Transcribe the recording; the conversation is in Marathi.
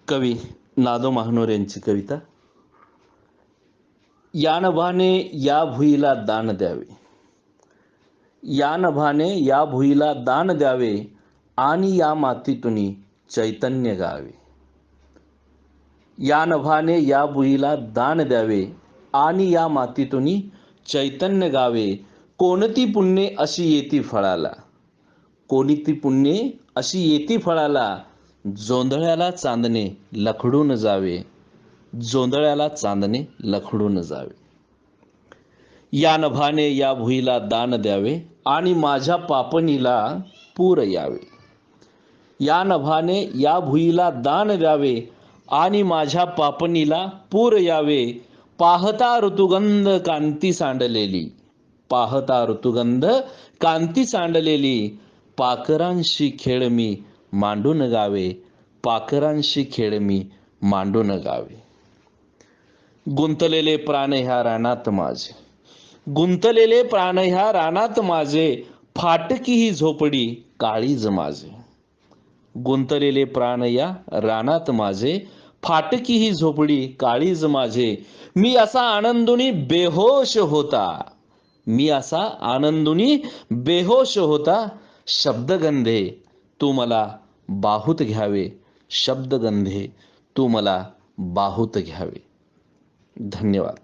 कवी नादो महानोर यांची कविता. या नभाने या भुईला दान द्यावे, या नभाने या भुईला दान द्यावे आणि या मातीतून चैतन्य गावे. या नभाने या भुईला दान द्यावे आणि या मातीतून चैतन्य गावे. कोणती पुण्ये अशी येती फळाला, कोणती पुण्ये अशी येती फळाला. जोंधळ्याला चांदणे लखडून जावे, जोंधळ्याला चांदणे लखडून जावे. या नभाने या भुईला दान द्यावे आणि माझ्या पापणीला पूर यावे. या नभाने या भुईला दान द्यावे आणि माझ्या पापणीला पूर यावे. पाहता ऋतुगंध कांती सांडलेली, पाहता ऋतुगंध कांती सांडलेली. पाखरांशी खेळ मी मांडून गावे, पाखरांशी खेळ मी मांडून गावे. गुंतलेले प्राण ह्या रानात माझे, गुंतलेले प्राण ह्या रानात माझे. फाटकी ही झोपडी काळीज माझे, गुंतलेले प्राण या रानात माझे. फाटकी ही झोपडी काळीज माझे. मी असा आनंदुनी बेहोश होता, मी असा आनंदुनी बेहोश होता. शब्दगंधे तू मला बाहूत घ्यावे, शब्दगंधे तू मला बाहूत घ्यावे. धन्यवाद.